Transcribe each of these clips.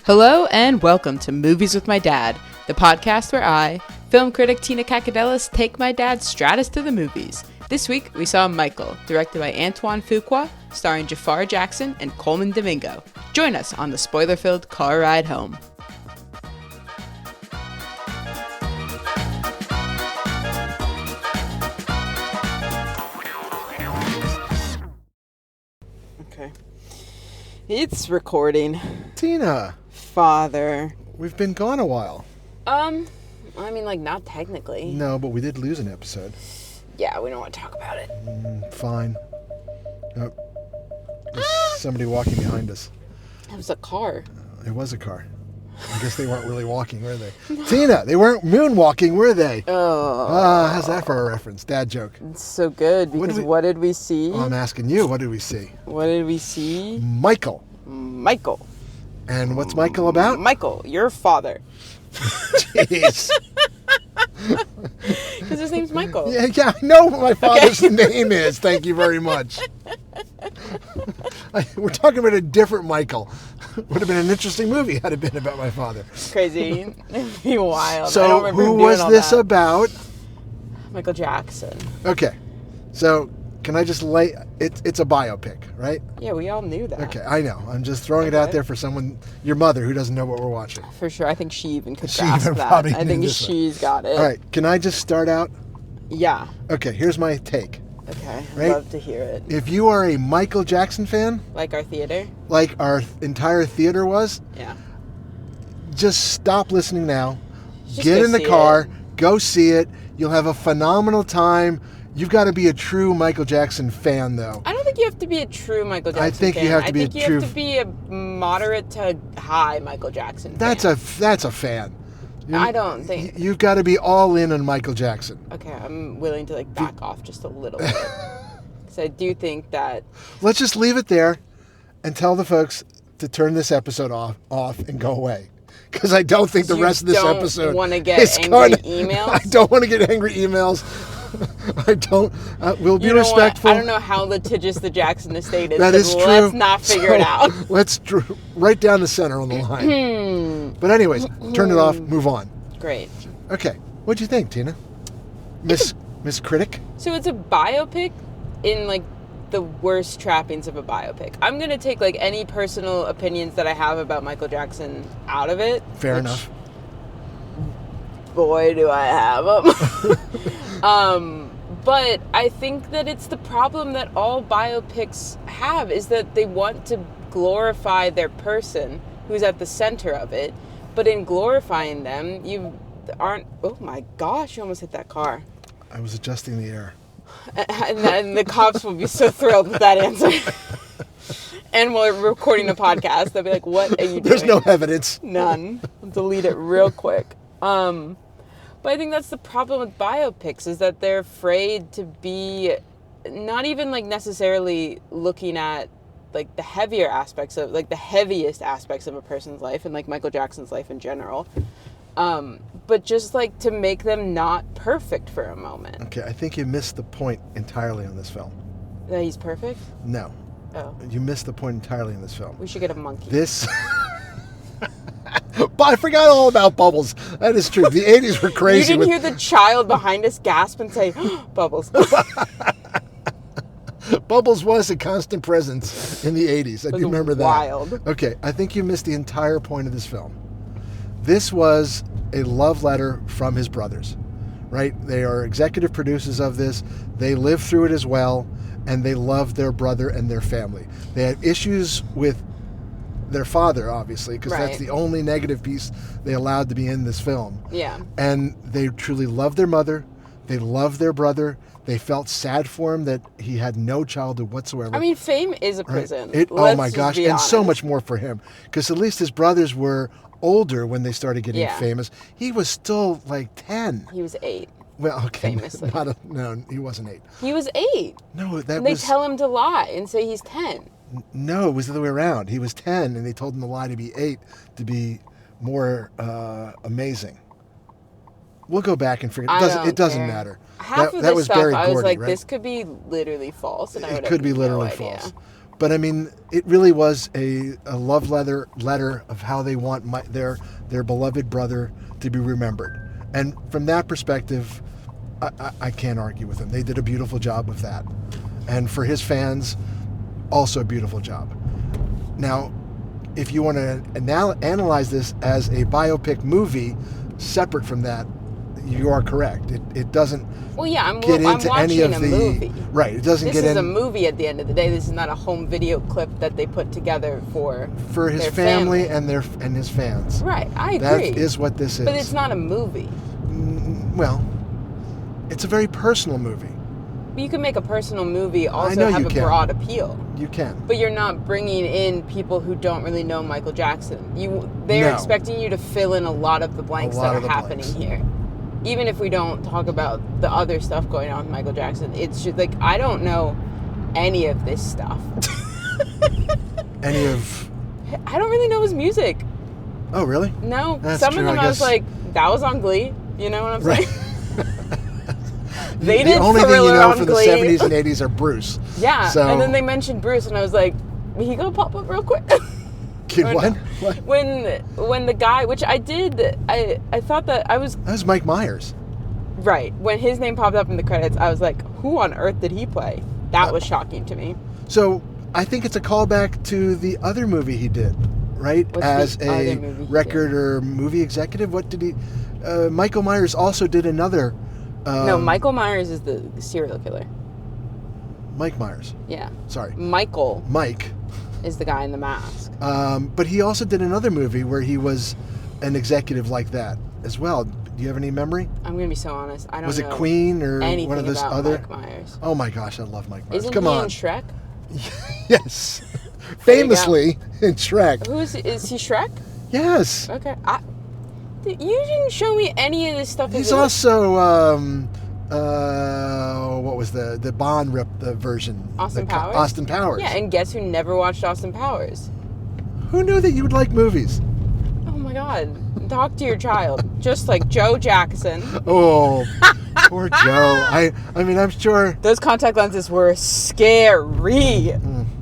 Hello and welcome to Movies with My Dad, the podcast where I, film critic Tina Kakadelis, take my dad Stratus to the movies. This week we saw Michael, directed by Antoine Fuqua, starring Jafar Jackson and Coleman Domingo. Join us on the spoiler-filled car ride home. Okay. It's recording. Tina. Father. We've been gone a while. I mean, like, not technically. No, but we did lose an episode. Yeah, we don't want to talk about it. Fine. Oh, there's somebody walking behind us. It was a car. It was a car. I guess they weren't really walking, were they? Tina, they weren't moonwalking, were they? Oh. How's that for a reference? Dad joke. It's so good, because what did we see? Oh, I'm asking you, what did we see? What did we see? Michael. Michael. And what's Michael about? Michael, your father. Jeez. Because his name's Michael. Yeah, I know what my father's name is. Thank you very much. We're talking about a different Michael. Would have been an interesting movie had it been about my father. Crazy. It'd be wild. So I don't remember who doing was all this that. about? Michael Jackson. Okay. So can I just lay... It's a biopic, right? Yeah, we all knew that. Okay, I know. I'm just throwing it out there for someone, your mother, who doesn't know what we're watching. For sure. I think she even could She grasp even that. probably I knew think this she's got it. All right. Can I just start out? Yeah. Okay, here's my take. Okay. Right? Love to hear it. If you are a Michael Jackson fan, Like our theater? like our entire theater was, Yeah. just stop listening now. Just Get go in the see car. it. Go see it. You'll have a phenomenal time. You've got to be a true Michael Jackson fan, though. I don't think you have to be a true Michael Jackson I think fan. you have to be I think a true... you have to be a moderate to high Michael Jackson fan. That's a fan. I don't think... You've got to be all in on Michael Jackson. Okay, I'm willing to back off just a little bit. Because I do think that... Let's just leave it there and tell the folks to turn this episode off and go away. Because I don't think the rest of this episode... You don't want to get angry emails? I don't want to get angry emails. I don't. We'll be respectful. I don't know how litigious the Jackson estate is. That is true. Let's not figure it out. Let's right down the center on the line. But anyways, turn it off. Move on. Great. Okay. What'd you think, Tina? Miss Critic? So it's a biopic in the worst trappings of a biopic. I'm gonna take any personal opinions that I have about Michael Jackson out of it. Fair enough. Boy, do I have them. But I think that it's the problem that all biopics have, is that they want to glorify their person who's at the center of it. But in glorifying them, you aren't... Oh my gosh, you almost hit that car. I was adjusting the air. And then the cops will be so thrilled with that answer. And while we're recording the podcast, they'll be like, what are you doing? There's no evidence. None. I'll delete it real quick. But I think that's the problem with biopics, is that they're afraid to be not even necessarily looking at the heavier aspects of the heaviest aspects of a person's life and Michael Jackson's life in general. But just to make them not perfect for a moment. Okay, I think you missed the point entirely on this film. That he's perfect? No. Oh. You missed the point entirely in this film. We should get a monkey. This... But I forgot all about Bubbles. That is true. The 80s were crazy. You didn't hear the child behind us gasp and say, Bubbles. Bubbles was a constant presence in the 80s. I do remember that. Wild. Okay, I think you missed the entire point of this film. This was a love letter from his brothers, right? They are executive producers of this. They lived through it as well, and they loved their brother and their family. They had issues with their father, obviously, because that's the only negative piece they allowed to be in this film. Yeah. And they truly loved their mother. They loved their brother. They felt sad for him that he had no childhood whatsoever. I mean, fame is a prison. Oh my gosh, and honest. so much more for him. Because at least his brothers were older when they started getting famous. He was still 10. He was 8. Well, okay. Famously. No, he wasn't 8. He was 8. No, and they tell him to lie and say he's 10. No, it was the other way around. He was 10, and they told him to lie to be 8 to be more amazing. We'll go back and figure. It doesn't matter. Half of that this was stuff, Barry I was Gordy, like, right? this could be literally false, and I would It have could be no literally idea. false. But I mean, it really was a love letter of how they want their beloved brother to be remembered. And from that perspective, I can't argue with them. They did a beautiful job of that. And for his fans, also a beautiful job. Now, if you want to analyze this as a biopic movie, separate from that, you are correct. It doesn't Well, yeah, I'm get into watching any of a the movie. Right. It doesn't This get is in a movie at the end of the day. This is not a home video clip that they put together for his their family and his fans. Right, I agree. That is what this is. But it's not a movie. Well, it's a very personal movie. But you can make a personal movie I also know have you a can. broad appeal. You can. But you're not bringing in people who don't really know Michael Jackson. They're No. expecting you to fill in a lot of the blanks that are happening here. Even if we don't talk about the other stuff going on with Michael Jackson, it's just like, I don't know any of this stuff. I don't really know his music. Oh, really? No. That's Some true, of them I I was guess. like, that was on Glee. You know what I'm Right. saying? They the did only thing you Thriller know on from Glee. the 70s and 80s are Bruce. Yeah, So, and then they mentioned Bruce, and I was like, he gonna pop up real quick. Kid, Or what? no. What? When the guy, which I did, I thought that I was That was Mike Myers. right. When his name popped up in the credits, I was like, who on earth did he play? That was shocking to me. So I think it's a callback to the other movie he did, right? What's As the other a movie he record did? or movie executive. What did he? Michael Myers also did another. No, Michael Myers is the serial killer. Mike Myers. Yeah. Sorry. Mike is the guy in the mask. But he also did another movie where he was an executive like that as well. Do you have any memory? I'm gonna be so honest. I don't know. Was it Queen or anything one of those about other? Mike Myers? Oh my gosh, I love Mike Myers. Isn't Come he on. in Shrek? Yes. There you Famously in Shrek. Is he Shrek? Yes. Okay. You didn't show me any of this stuff. He's also what was the Bond version? Austin Powers? Austin Powers. Yeah, and guess who never watched Austin Powers? Who knew that you would like movies? Oh my god. Talk to your child. Just like Joe Jackson. Oh, poor Joe. I mean, I'm sure. Those contact lenses were scary.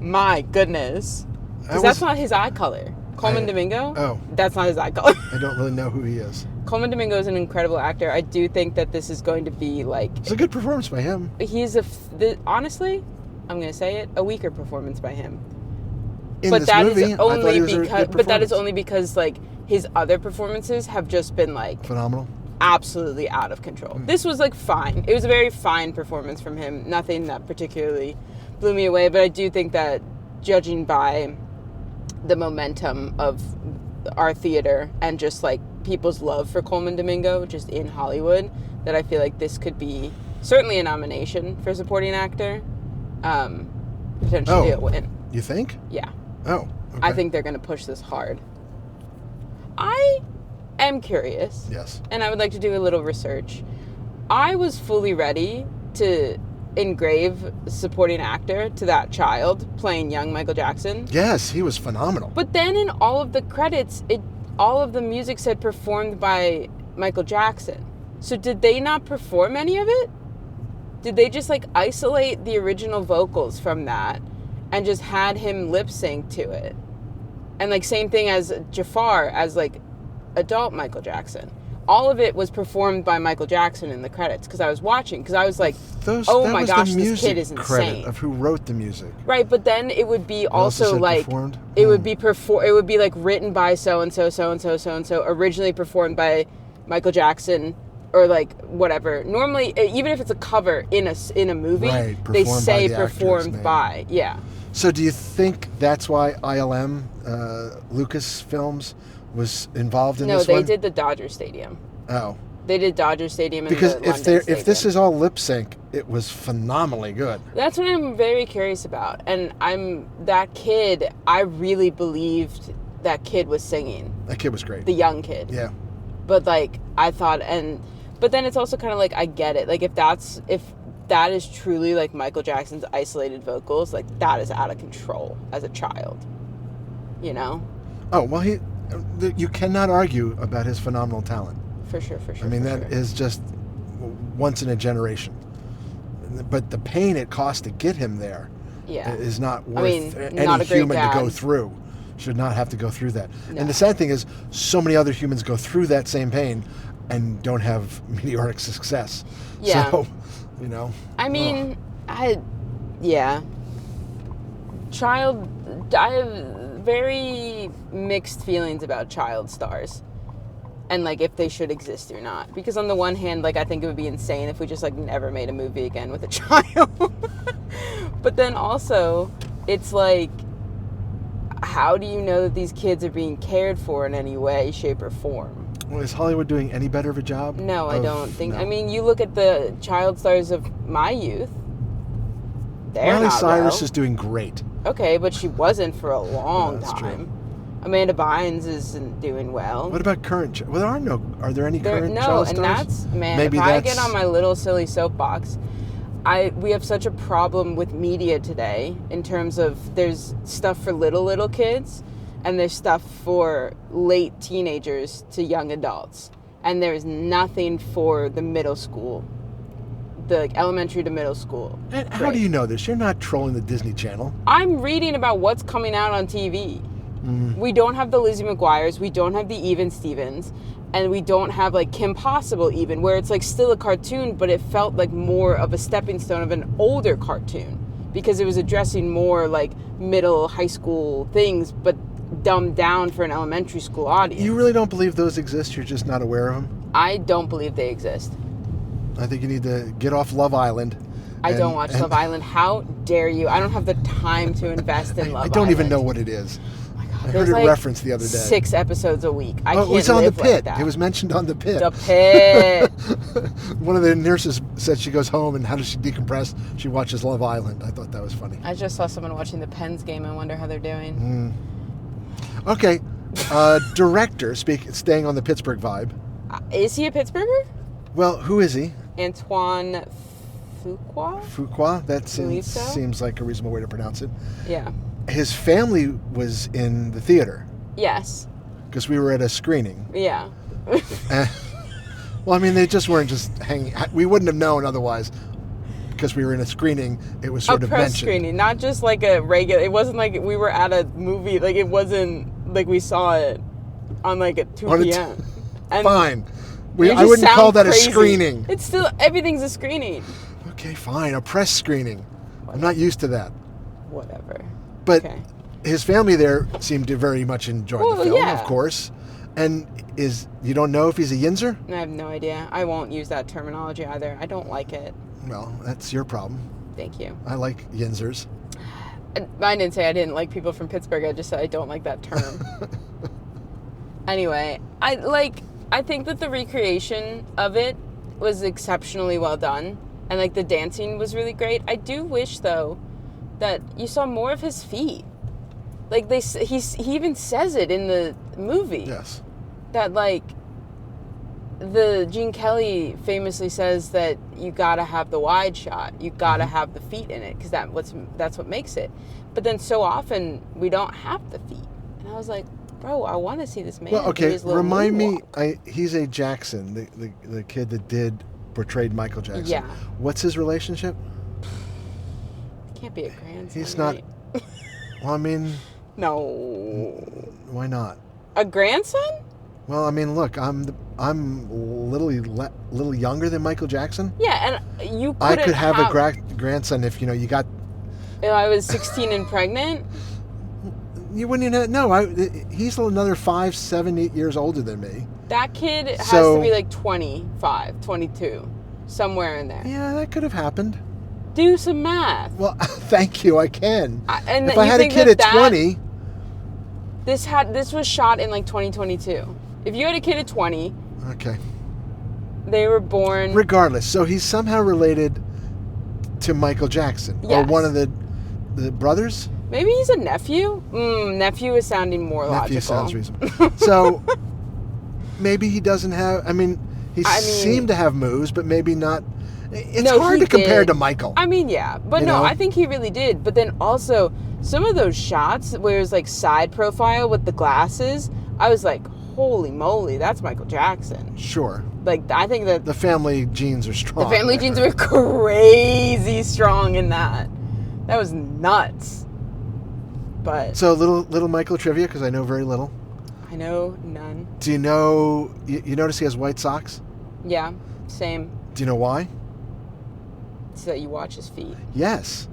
My goodness. Because that's not his eye color. Coleman Domingo? Oh. That's not his eye color. I don't really know who he is. Coleman Domingo is an incredible actor. I do think that this is going to be like... It's a good performance by him. He's honestly, I'm going to say it, a weaker performance by him. In But this that movie, is I thought only he was a good because, but that is performance. only because like his other performances have just been like Phenomenal. absolutely out of control. This was like fine. It was a very fine performance from him. Nothing that particularly blew me away, but I do think that judging by the momentum of our theater and just like people's love for Coleman Domingo just in Hollywood, that I feel like this could be certainly a nomination for supporting actor, potentially a win. You think? Yeah. Oh. Okay. I think they're going to push this hard. I am curious. Yes. And I would like to do a little research. I was fully ready to engrave supporting actor to that child playing young Michael Jackson. Yes, he was phenomenal. But then in all of the credits, all of the music said performed by Michael Jackson. So did they not perform any of it? Did they just like isolate the original vocals from that and just had him lip sync to it? And like same thing as Jafar as like adult Michael Jackson. All of it was performed by Michael Jackson in the credits because I was watching because I was like, oh my gosh, this kid is insane. Of who wrote the music. Right, but then it would be also like performed? it would be it would be like written by so and so, so and so, so and so, originally performed by Michael Jackson or like whatever. Normally, even if it's a cover in a movie, Right, they performed say by the actor's performed name. by. Yeah. So do you think that's why ILM, Lucasfilms, was involved in No, this they one? did the Dodger Stadium. Oh. They did Dodger Stadium and Because the London Stadium. if this is all lip sync, it was phenomenally good. That's what I'm very curious about. And that kid, I really believed that kid was singing. That kid was great. The young kid. Yeah. But like I thought, but then it's also kind of like I get it. Like if that is truly like Michael Jackson's isolated vocals, like that is out of control as a child. You know? Oh, well, you cannot argue about his phenomenal talent. For sure. I mean, that is just once in a generation. But the pain it cost to get him there is not worth any human to go through. Should not have to go through that. No. And the sad thing is, so many other humans go through that same pain and don't have meteoric success. Yeah. So, you know. I mean, I have very mixed feelings about child stars. And, like, if they should exist or not. Because on the one hand, like, I think it would be insane if we just, like, never made a movie again with a child. But then also, it's like, how do you know that these kids are being cared for in any way, shape, or form? Well, is Hollywood doing any better of a job? No, I don't think. No. I mean, you look at the child stars of my youth. They're Miley not Cyrus well. is doing great. Okay, but she wasn't for a long that's time. True. Amanda Bynes isn't doing well. What about current? Well, are there any current child stars? No, and that's, man, Maybe if I get on my little silly soapbox, we have such a problem with media today in terms of there's stuff for little kids and there's stuff for late teenagers to young adults. And there's nothing for the middle school, the elementary to middle school. And how do you know this? You're not trolling the Disney Channel. I'm reading about what's coming out on TV. Mm-hmm. We don't have the Lizzie McGuires, we don't have the Even Stevens, and we don't have like Kim Possible even, where it's like still a cartoon, but it felt like more of a stepping stone of an older cartoon because it was addressing more like middle, high school things, but dumbed down for an elementary school audience. You really don't believe those exist? You're just not aware of them? I don't believe they exist. I think you need to get off Love Island. I don't watch Love Island. How dare you? I don't have the time to invest in Love Island. I don't even know what it is. I heard it referenced the other day. 6 episodes a week. I can't it was on live The Pit. Like that. It was mentioned on The Pit. The Pit. One of the nurses said she goes home and how does she decompress? She watches Love Island. I thought that was funny. I just saw someone watching the Pens game. I wonder how they're doing. Okay. Director, staying on the Pittsburgh vibe. Is he a Pittsburgher? Well, who is he? Antoine Fuqua? Fuqua? That seems like a reasonable way to pronounce it. Yeah. His family was in the theater. Yes. Because we were at a screening. Yeah. Well, I mean, they just weren't just hanging. We wouldn't have known otherwise. Because we were in a screening, it was sort of mentioned. A press screening, not just like a regular. It wasn't like we were at a movie. Like, it wasn't like we saw it on like at 2 p.m. Fine. I wouldn't call that crazy. A screening. It's still, everything's a screening. Okay, fine. A press screening. Whatever. I'm not used to that. Whatever. But his family there seemed to very much enjoy the film, of course. And you don't know if he's a Yinzer? I have no idea. I won't use that terminology either. I don't like it. Well, that's your problem. Thank you. I like Yinzers. I didn't say I didn't like people from Pittsburgh. I just said I don't like that term. Anyway, I think that the recreation of it was exceptionally well done. And like the dancing was really great. I do wish though that you saw more of his feet. Like he even says it in the movie. Yes. That like the Gene Kelly famously says that you gotta have the wide shot. You gotta have the feet in it because that's what makes it. But then so often we don't have the feet. And I was like, bro, I want to see this man. Well, okay, remind me. He's a Jackson, the kid that portrayed Michael Jackson. Yeah. What's his relationship? Can't be a grandson. He's not. Right? Well, I mean. No. Why not? A grandson? Well, I mean, look, I'm little younger than Michael Jackson. Yeah, and you. I could have a grandson if you got. If I was 16 and pregnant. You wouldn't even know. He's another 5, 7, 8 years older than me. That kid has to be like 25, 22, somewhere in there. Yeah, that could have happened. Do some math. Well, thank you. I can. And if I had a kid at 20, this was shot in like 2022. If you had a kid at 20, okay, they were born. Regardless, so he's somehow related to Michael Jackson or one of the brothers. Maybe he's a nephew. Nephew is sounding more logical. Nephew sounds reasonable. So maybe he doesn't have. I mean, he seemed to have moves, but maybe not. It's hard to compare to Michael. I mean, yeah, but I think he really did. But then also some of those shots where it was like side profile with the glasses, I was like, holy moly, that's Michael Jackson. Sure. Like, I think that The family genes are strong. the family genes were crazy strong in that. That was nuts. But So little Michael trivia, because I know very little. I know none. Do you know, you notice he has white socks? Yeah, same. Do you know why? So that you watch his feet. Yes.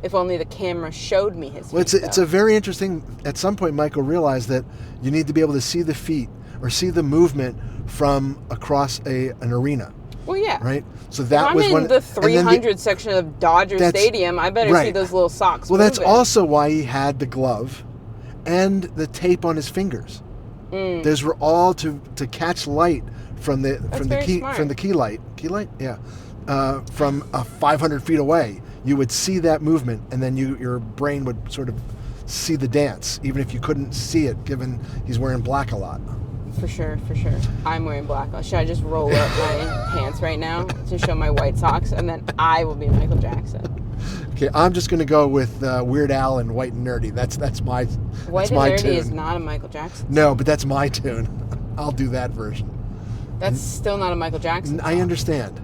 If only the camera showed me his feet. Well, it's a very interesting, at some point Michael realized that you need to be able to see the feet or see the movement from across an arena. Well, yeah. Right? So that if was I'm one. in the 300 section of Dodger Stadium, I better see those little socks Well, moving. that's also why he had the glove and the tape on his fingers. Those were all to catch light from the key light. Key light? Yeah. From 500 feet away. You would see that movement, and then your brain would sort of see the dance, even if you couldn't see it, given he's wearing black a lot. For sure. I'm wearing black. Should I just roll up my pants right now to show my white socks, and then I will be Michael Jackson? Okay, I'm just going to go with Weird Al and White and Nerdy. That's my White and Nerdy tune. Is not a Michael Jackson song. No, but that's my tune. I'll do that version. That's still not a Michael Jackson song. I understand.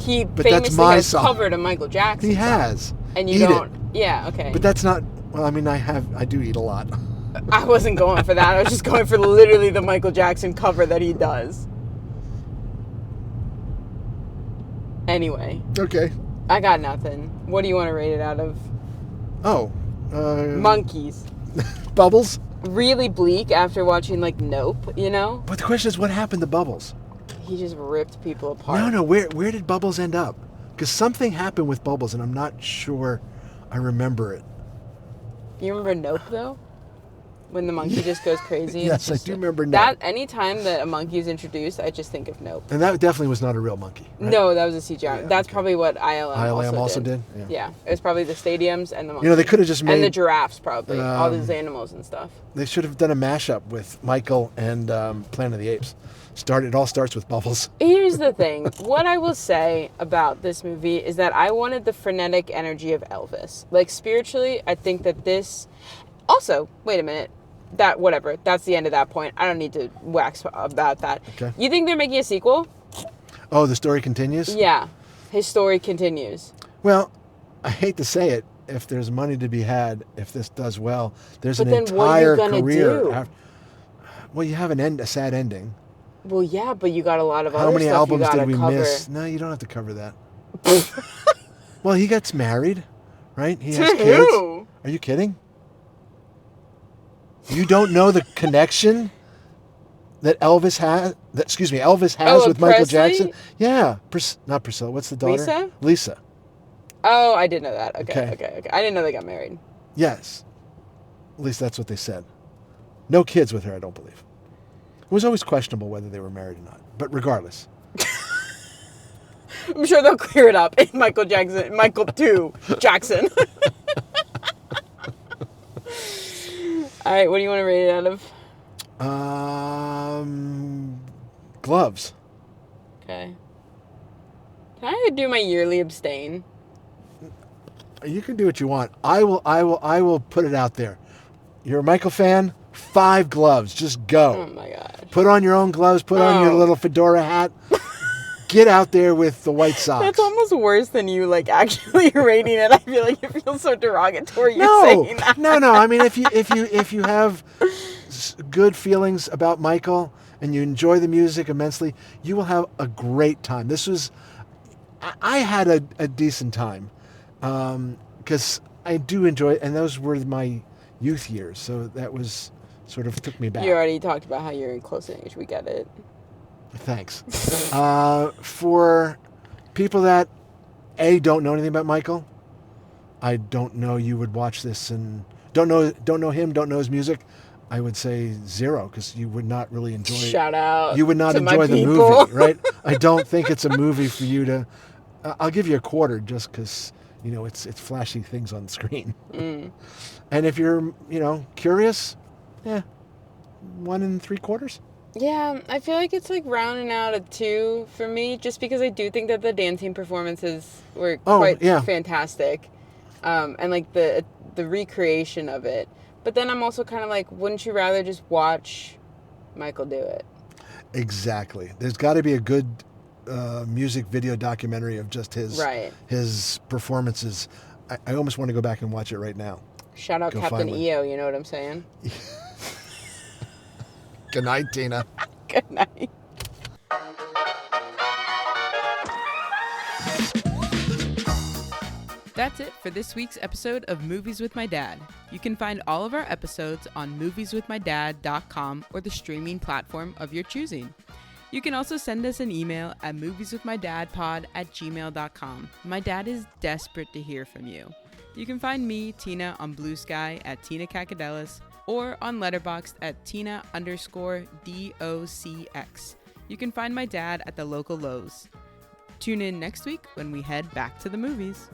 He but famously has covered a Michael Jackson He song. has. And you don't. Yeah, okay. But that's not. Well, I mean, I do eat a lot. I wasn't going for that. I was just going for literally the Michael Jackson cover that he does. Anyway. Okay. I got nothing. What do you want to rate it out of? Oh. Monkeys. Bubbles? Really bleak after watching, like, Nope, you know? But the question is, what happened to Bubbles? He just ripped people apart. No. Where did Bubbles end up? Because something happened with Bubbles, and I'm not sure I remember it. You remember Nope, though? When the monkey just goes crazy? Yes, I do remember Nope. That, anytime that a monkey is introduced, I just think of Nope. And that definitely was not a real monkey, right? No, that was a CGI. Yeah, That's probably what ILM also did? Yeah. It was probably the stadiums and the monkeys. You know, they could have just made... And the giraffes, probably. All these animals and stuff. They should have done a mashup with Michael and Planet of the Apes. It all starts with Bubbles. Here's the thing. What I will say about this movie is that I wanted the frenetic energy of Elvis. Like, spiritually, I think that this... Also, wait a minute. That's the end of that point. I don't need to wax about that. Okay. You think they're making a sequel? Oh, the story continues? Yeah. His story continues. Well, I hate to say it. If there's money to be had, if this does well, there's an then what are entire you gonna career. do? Well, you have a sad ending. Well, yeah, but you got a lot of How other many stuff albums you gotta did we cover. miss? No, you don't have to cover that. Well, he gets married, right? He has To kids. who? Are you kidding? You don't know the connection that Elvis has with Michael Presley? Jackson? Yeah. Not Priscilla. What's the daughter? Lisa. Oh, I did know that. Okay. Okay. I didn't know they got married. Yes. At least that's what they said. No kids with her, I don't believe. It was always questionable whether they were married or not. But regardless. I'm sure they'll clear it up in Michael 2 Jackson. All right, what do you want to rate it out of? Gloves. Okay. Can I do my yearly abstain? You can do what you want. I will put it out there. You're a Michael fan? 5 gloves. Just go. Oh my God. Put on your own gloves. Put on your little fedora hat. Get out there with the white socks. That's almost worse than you actually rating it. I feel like it feels so derogatory. Saying that. No. I mean, if you have good feelings about Michael and you enjoy the music immensely, you will have a great time. I had a decent time because I do enjoy it, and those were my youth years. So that was sort of took me back. You already talked about how you're in close age. We get it. Thanks. For people that don't know anything about Michael, I don't know you would watch this and don't know him, don't know his music. I would say 0 because you would not really enjoy. Shout out. You would not to enjoy my the people. movie, right? I don't think it's a movie for you to. I'll give you a quarter just because it's flashy things on the screen. And if you're curious, 1 3/4. Yeah, I feel like it's rounding out a 2 for me, just because I do think that the dancing performances were quite fantastic, and the recreation of it. But then I'm also kind of wouldn't you rather just watch Michael do it. Exactly. There's got to be a good music video documentary of just his performances. I almost want to go back and watch it right now. Shout out Captain EO, you know what I'm saying? Good night, Tina. Good night. That's it for this week's episode of Movies with My Dad. You can find all of our episodes on movieswithmydad.com or the streaming platform of your choosing. You can also send us an email at movieswithmydadpod@gmail.com. My dad is desperate to hear from you. You can find me, Tina, on Blue Sky at Tina Kakadelis or on Letterboxd at Tina_DOCX. You can find my dad at the local Lowe's. Tune in next week when we head back to the movies.